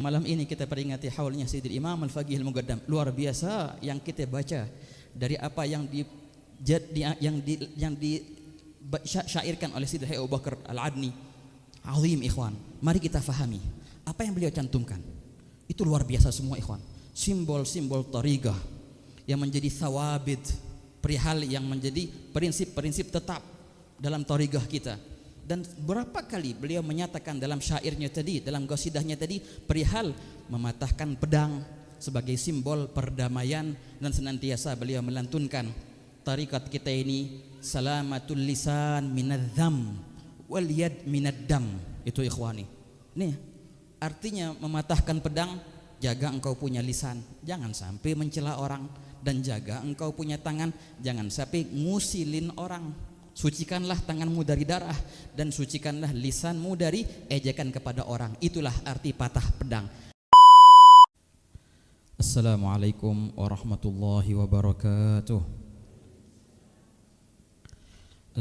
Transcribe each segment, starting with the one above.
Malam ini kita peringati haulnya Sayyidil Imam Al-Faqih Al-Muqaddam. Luar biasa yang kita baca dari apa yang syairkan oleh Sayyidil Abu Bakar Al-Adni. Azim ikhwan. Mari kita fahami apa yang beliau cantumkan. Itu luar biasa semua ikhwan. Simbol-simbol tariqah yang menjadi thawabit, perihal yang menjadi prinsip-prinsip tetap dalam tariqah kita. Dan berapa kali beliau menyatakan dalam syairnya tadi, dalam qasidahnya tadi, perihal mematahkan pedang sebagai simbol perdamaian, dan senantiasa beliau melantunkan tarikat kita ini salamatul lisan minadzam wal yad minaddam. Itu ikhwani. Nih, artinya mematahkan pedang, jaga engkau punya lisan, jangan sampai mencela orang, dan jaga engkau punya tangan, jangan sampai ngusilin orang. Sucikanlah tanganmu dari darah, dan sucikanlah lisanmu dari ejekan kepada orang. Itulah arti patah pedang. Assalamualaikum warahmatullahi wabarakatuh.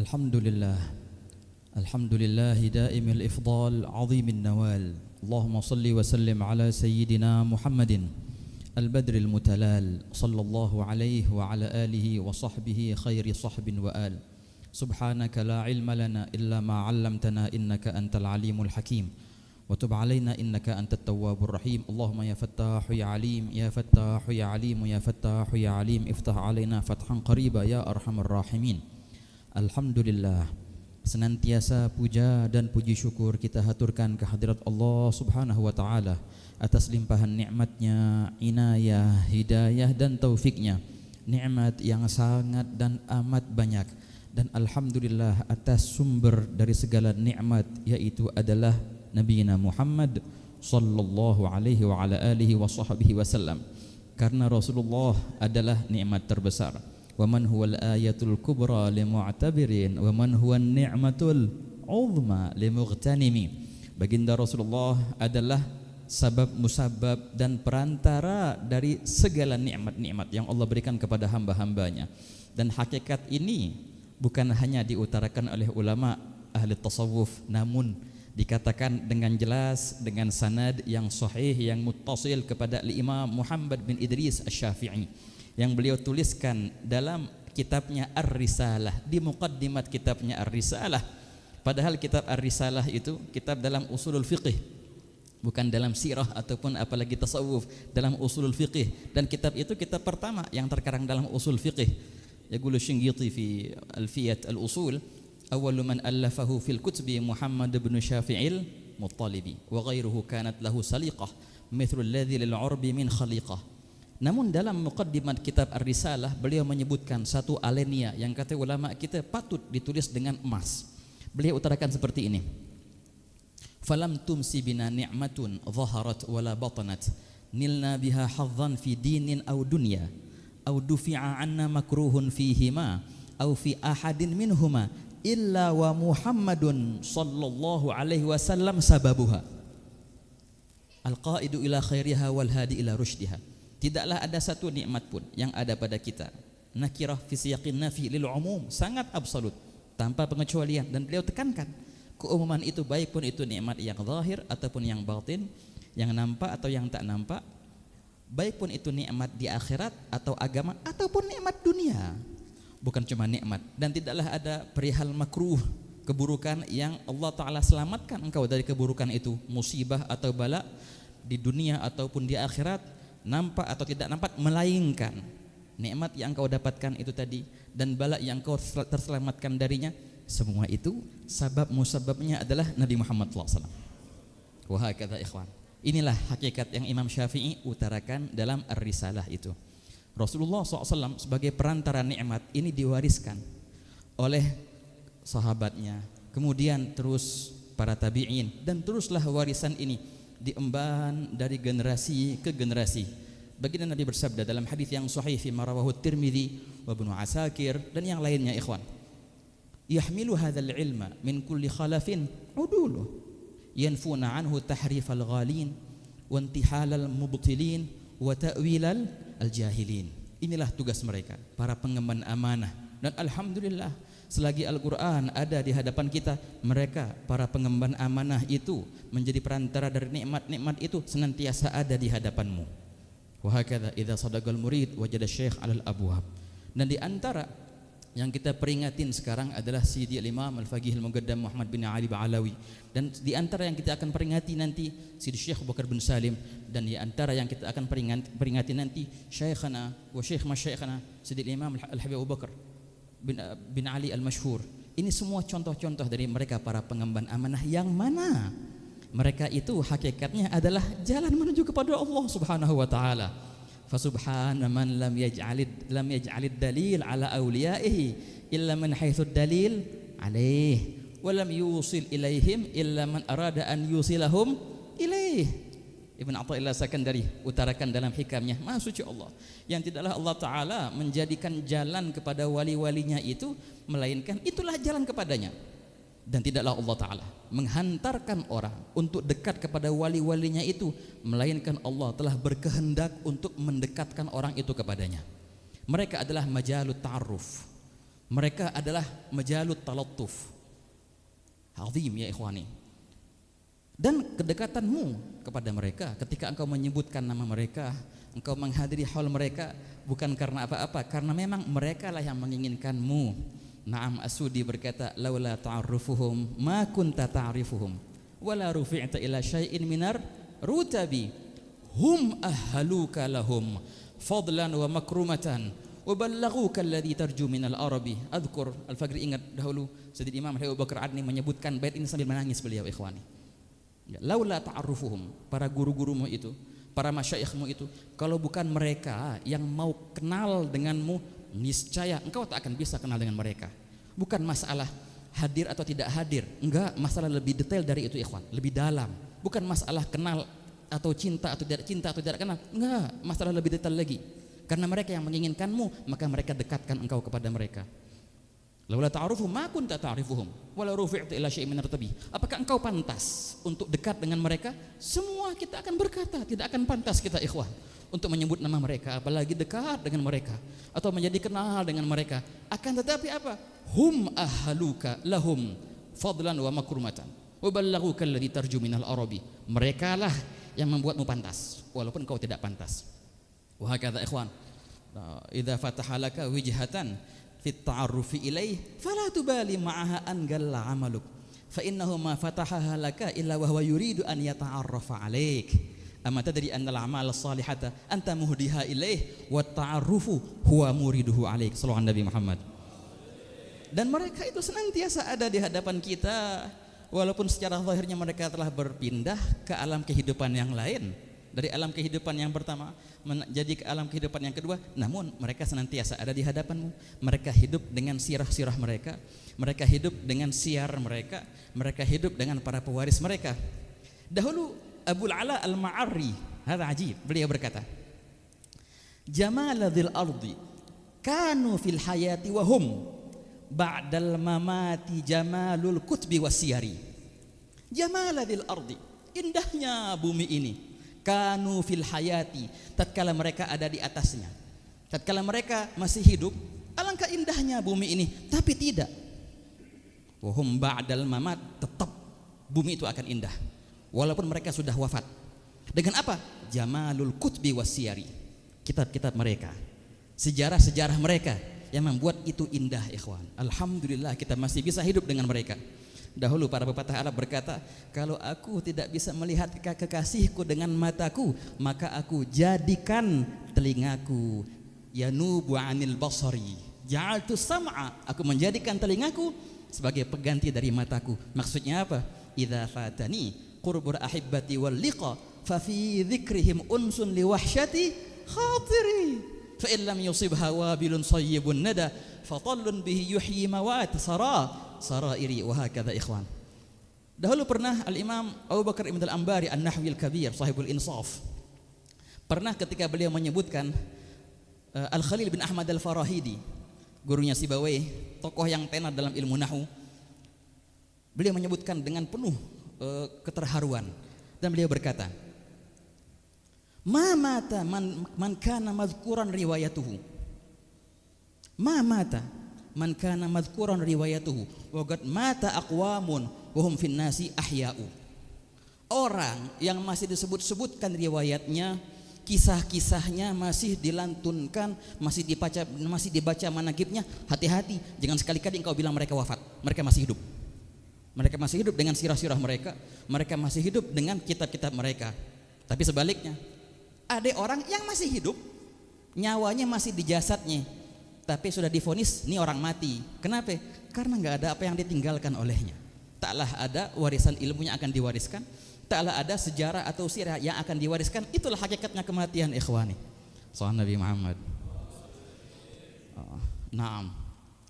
Alhamdulillah, alhamdulillahi daimil ifdal, azimin nawal. Allahumma salli wa sallim ala sayyidina Muhammadin al-badril mutalal, sallallahu alaihi wa ala alihi wa sahbihi khairi sahbin wa al. Subhanaka la ilma lana illa ma 'allamtana innaka antal alimul hakim wa tub 'alaina innaka antat tawwabur rahim. Allahumma ya fattahu ya alim, ya fattahu ya alim, ya fattahu ya alim, iftah 'alaina fathan qariba ya arhamar rahimin. Alhamdulillah, senantiasa puja dan puji syukur kita haturkan kehadirat Allah Subhanahu wa taala atas limpahan nikmatnya, inayah, hidayah dan taufiknya. Nikmat yang sangat dan amat banyak. Dan alhamdulillah atas sumber dari segala nikmat, yaitu adalah Nabi Muhammad sallallahu alaihi wa ala alihi wa sahbihi wasallam. Karena Rasulullah adalah nikmat terbesar. Wa man huwal ayatul kubra limu'tabirin wa man huwan ni'matul uzma limughtanimi. Baginda Rasulullah adalah sabab musabab dan perantara dari segala nikmat-nikmat yang Allah berikan kepada hamba-hambanya. Dan hakikat ini bukan hanya diutarakan oleh ulama ahli tasawuf, namun dikatakan dengan jelas, dengan sanad yang sahih, yang muttasil kepada Imam Muhammad bin Idris Asy-Syafi'i, yang beliau tuliskan dalam kitabnya Ar-Risalah, di muqaddimat kitabnya Ar-Risalah. Padahal kitab Ar-Risalah itu kitab dalam usulul fiqih, bukan dalam sirah ataupun apalagi tasawuf, dalam usulul fiqih. Dan kitab itu kitab pertama yang terkarang dalam usul fiqih. يقول الشنقيطي في ألفية الأصول أول من ألفه في الكتب محمد بن شافع المطلبي وغيره كانت له سليقة مثل الذي للعرب من خليقة. Namun dalam muqaddimat kitab Ar-Risalah beliau menyebutkan satu alenia yang kata ulama kita patut ditulis dengan emas. Beliau utarakan seperti ini: falam tumsi bina ni'matun zaharat wala batanat nilna biha hadzan fi dinin aw dunya aw dufi'a anna makruhun fihima aw fi ahadin minhuma illa wa Muhammadun sallallahu alaihi wasallam sababuha al-qaidu ila khairiha wal hadi ila rusydiha. Tidaklah ada satu nikmat pun yang ada pada kita, nakirah fi siyaqin nafi lil umum, sangat absolut tanpa pengecualian. Dan beliau tekankan keumuman itu, baik pun itu nikmat yang zahir ataupun yang batin, yang nampak atau yang tak nampak, baik pun itu nikmat di akhirat atau agama ataupun nikmat dunia, bukan cuma nikmat. Dan tidaklah ada perihal makruh, keburukan yang Allah Ta'ala selamatkan engkau dari keburukan itu, musibah atau bala di dunia ataupun di akhirat, nampak atau tidak nampak, melainkan nikmat yang engkau dapatkan itu tadi dan bala yang engkau terselamatkan darinya, semua itu sabab musababnya adalah Nabi Muhammad SAW. Wahakadha ikhwan. Inilah hakikat yang Imam Syafi'i utarakan dalam Ar-Risalah itu. Rasulullah SAW sebagai perantara nikmat ini diwariskan oleh sahabatnya, kemudian terus para tabi'in, dan teruslah warisan ini diemban dari generasi ke generasi. Baginda Nabi bersabda dalam hadis yang sahih fi marawahu Tirmidzi wa Ibnu Asakir dan yang lainnya, ikhwan, yahmilu hadzal ilma min kulli khalafin uduluh yanfuna anhu tahrifal ghalin wa intihalal mubtilin wa ta'wilal aljahilin. Inilah tugas mereka, para pengemban amanah. Dan alhamdulillah Selagi Al-Quran ada di hadapan kita, mereka para pengemban amanah itu menjadi perantara dari nikmat-nikmat itu senantiasa ada di hadapanmu. Wa hakadha idza sadaqal murid wajada syekh 'alal abwab. Dan di antara yang kita peringatin sekarang adalah Sidi Al-Imam Al-Faqih Al-Muqaddam Muhammad bin Ali Ba'alawi, dan di antara yang kita akan peringati nanti Sidi Syekh Abu Bakar bin Salim, dan di antara yang kita akan peringati nanti Syekhana wa Syekh Masyayikhana Sidi Al-Imam Al-Habib Abu Bakar bin Ali Al-Mashhur. Ini semua contoh-contoh dari mereka para pengemban amanah yang mana mereka itu hakikatnya adalah jalan menuju kepada Allah Subhanahu wa taala. Fasubhana man lam yaj'alid dalil ala awliyaihi illa man haitsu dalil alaih wa lam yusil ilaihim illa man arada an yusilahum ilaih. Ibn Athaillah Sakandari utarakan dalam hikamnya, Maha suci Allah yang tidaklah Allah Ta'ala menjadikan jalan kepada wali-walinya itu melainkan itulah jalan kepadanya, dan tidaklah Allah Ta'ala menghantarkan orang untuk dekat kepada wali-walinya itu melainkan Allah telah berkehendak untuk mendekatkan orang itu kepadanya. Mereka adalah majalut ta'arruf, mereka adalah majalut talattuf. Azim ya ikhwani. Dan kedekatanmu kepada mereka ketika engkau menyebutkan nama mereka, engkau menghadiri haul mereka bukan karena apa-apa, karena memang mereka lah yang menginginkanmu. Naam As-Sudi berkata, laula ta'arrufuhum ma kunta ta'rifuhum wala rufi'ta ila syai'in minar rutabi hum ahhaluka lahum fadlan wa makrumatan wa ballaghuka alladhi tarju minal arabi. Adhkur Al-Faqri, ingat dahulu Sayyid Imam Abu Bakar Adni menyebutkan bait ini sambil menangis beliau ikhwani. Laula ta'arrufuhum, para guru-gurumu itu, para masyayikhmu itu, kalau bukan mereka yang mau kenal denganmu, niscaya engkau tak akan bisa kenal dengan mereka. Bukan masalah hadir atau tidak hadir, enggak, masalah lebih detail dari itu ikhwan, lebih dalam. Bukan masalah kenal atau cinta atau tidak kenal, enggak, masalah lebih detail lagi. Karena mereka yang menginginkanmu, maka mereka dekatkan engkau kepada mereka. Laula ta'arufu ma kunta ta'rifuhum wala rufi'ta ila syai'in min artabi. Apakah engkau pantas untuk dekat dengan mereka? Semua kita akan berkata tidak akan pantas kita ikhwah untuk menyebut nama mereka, apalagi dekat dengan mereka atau menjadi kenal dengan mereka. Akan tetapi apa? Hum ahluka lahum fadlan wa makrumatan wa ballaghuka alladhi tarju minal arabi. Mereka lah yang membuatmu pantas walaupun engkau tidak pantas. Wa hakadha ikhwan, idza fataha laka wijhatan fit ta'arrufi ilaih fala tubali ma'aha an galla 'amaluk fa innahu ma fatahaha laka illa wa huwa yuridu an yata'arrafa 'alaik. Amma tadri anna al-a'mal as-salihata anta muhdiha ilaih wa ta'arrufu huwa muriduhu 'alaik. Sallallahu Nabi Muhammad. Dan mereka itu senantiasa ada di hadapan kita walaupun secara zahirnya mereka telah berpindah ke alam kehidupan yang lain, dari alam kehidupan yang pertama menjadi ke alam kehidupan yang kedua, namun mereka senantiasa ada di hadapanmu. Mereka hidup dengan sirah-sirah mereka, mereka hidup dengan siar mereka, mereka hidup dengan para pewaris mereka. Dahulu Abul Ala Al-Ma'arri, hadza ajib, beliau berkata, Jamaladzil ardi kanu fil hayati wa hum ba'dal mamati jamalul kutbi wasiyari. Jamaladzil ardi, indahnya bumi ini, kanu fil hayati, tatkala mereka ada di atasnya, tatkala mereka masih hidup, alangkah indahnya bumi ini. Tapi tidak, wahum ba'dal mamat, tetap bumi itu akan indah walaupun mereka sudah wafat. Dengan apa? Jamalul kutbi wasiyari, kitab-kitab mereka, sejarah-sejarah mereka yang membuat itu indah ikhwan. Alhamdulillah kita masih bisa hidup dengan mereka. Dahulu para pepatah Arab berkata, kalau aku tidak bisa melihat kekasihku dengan mataku, maka aku jadikan telingaku yanubu anil basari, ja'altu sam'a, aku menjadikan telingaku sebagai pengganti dari mataku. Maksudnya apa? Idza fatani qurbur ahibbati wal liqa fa fi dzikrihim unsun li wahsyati khatiri fa in lam yusibha wabilun sayyibun nada fa tallun bihi yuhyi mawat sarairi wa hakadha ikhwan. Dahulu pernah Al-Imam Abu Bakar Ibn Al-Ambari An-Nahwi Al-Kabir Sahibul Insaf, pernah ketika beliau menyebutkan Al-Khalil bin Ahmad Al-Farahidi, gurunya Sibawayh, tokoh yang tenar dalam ilmu nahwu, beliau menyebutkan dengan penuh keterharuan dan beliau berkata, ma mata man kana mazkuran riwayatuhu, ma mata man kana madhkuran riwayatuhu wa qad mata aqwamun wa hum fin nasi ahya'u. Orang yang masih disebut-sebutkan riwayatnya, kisah-kisahnya masih dilantunkan, masih dibaca manaqibnya, hati-hati, jangan sekali-kali engkau bilang mereka wafat. Mereka masih hidup. Mereka masih hidup dengan sirah-sirah mereka, mereka masih hidup dengan kitab-kitab mereka. Tapi sebaliknya, ada orang yang masih hidup, nyawanya masih di jasadnya, tapi sudah divonis ini orang mati. Kenapa? Karena nggak ada apa yang ditinggalkan olehnya. Taklah ada warisan ilmunya akan diwariskan, taklah ada sejarah atau sirah yang akan diwariskan. Itulah hakikatnya kematian, ikhwani. Sallallahu Nabi Muhammad. Naam.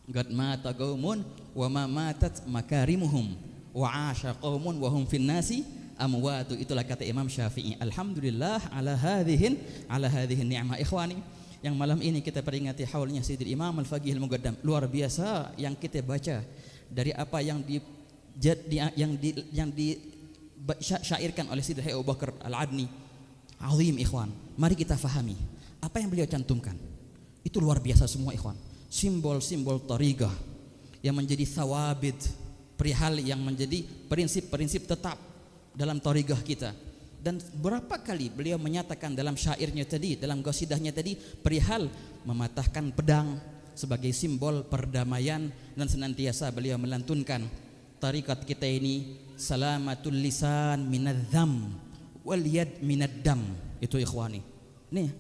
Qad mata qaumun wa ma matat makarimuhum wa 'asha qaumun wa hum fin nasi amwatu. Itulah kata Imam Syafi'i. Alhamdulillah ala hadhihi ni'mah, ikhwani. Yang malam ini kita peringati haulnya Sayyidil Imam Al-Faqih Al-Muqaddam. Luar biasa yang kita baca dari apa yang disyairkan oleh Sayyidil Abu Bakar Al-Adni. Azim, ikhwan. Mari kita fahami apa yang beliau cantumkan. Itu luar biasa semua, ikhwan. Simbol-simbol tariqah yang menjadi thawabit, perihal yang menjadi prinsip-prinsip tetap dalam tariqah kita. Dan berapa kali beliau menyatakan dalam syairnya tadi, dalam qasidahnya tadi, perihal mematahkan pedang sebagai simbol perdamaian, dan senantiasa beliau melantunkan tarikat kita ini salamatul lisan minadzam wal yad minaddam. Itu, ikhwani. Nih,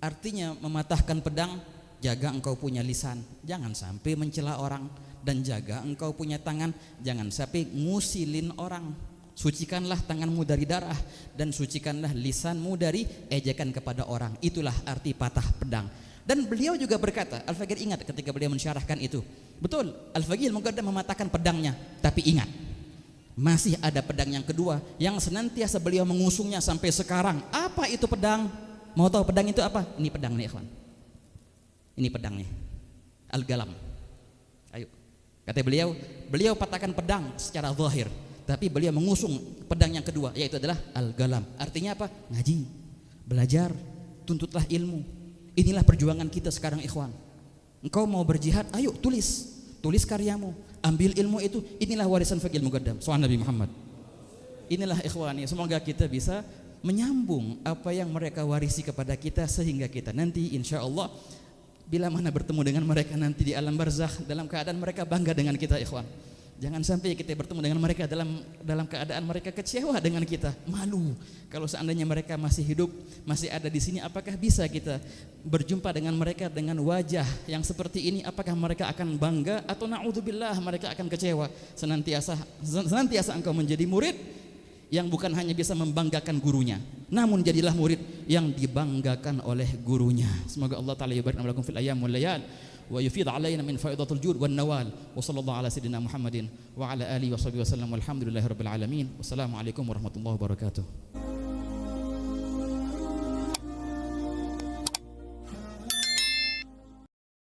artinya mematahkan pedang, jaga engkau punya lisan, jangan sampai mencela orang, dan jaga engkau punya tangan, jangan sampai ngusilin orang. Sucikanlah tanganmu dari darah, dan sucikanlah lisanmu dari ejekan kepada orang. Itulah arti patah pedang. Dan beliau juga berkata, Al-Faqih ingat ketika beliau mensyarahkan itu, betul, Al-Faqih Al-Muqaddam mematahkan pedangnya, tapi ingat, masih ada pedang yang kedua yang senantiasa beliau mengusungnya sampai sekarang. Apa itu pedang? Mau tahu pedang itu apa? Ini pedang nih, ikhwan. Ini pedangnya, Al-Galam. Ayo, kata beliau patahkan pedang secara zahir, tapi beliau mengusung pedang yang kedua, yaitu adalah Al-Galam. Artinya apa? Ngaji, belajar, tuntutlah ilmu. Inilah perjuangan kita sekarang, ikhwan. Engkau mau berjihad, ayo tulis karyamu, ambil ilmu itu. Inilah warisan Faqih Al-Muqaddam Sallallahu Nabi Muhammad. Inilah, ikhwani, semoga kita bisa menyambung apa yang mereka warisi kepada kita, sehingga kita nanti insya Allah bila mana bertemu dengan mereka nanti di alam barzakh dalam keadaan mereka bangga dengan kita, ikhwan. Jangan sampai kita bertemu dengan mereka dalam keadaan mereka kecewa dengan kita, malu. Kalau seandainya mereka masih hidup, masih ada di sini, apakah bisa kita berjumpa dengan mereka dengan wajah yang seperti ini? Apakah mereka akan bangga atau na'udzubillah mereka akan kecewa? Senantiasa engkau menjadi murid yang bukan hanya bisa membanggakan gurunya, namun jadilah murid yang dibanggakan oleh gurunya. Semoga Allah Ta'ala yubarik lakum fil ayyam wal layal wa yufid alaina min faidatul jud wan nawal. Wa sallallahu ala sayyidina Muhammadin wa ala alihi wa sahbihi wasallam walhamdulillahi rabbil alamin. Wassalamu alaikum warahmatullahi wabarakatuh.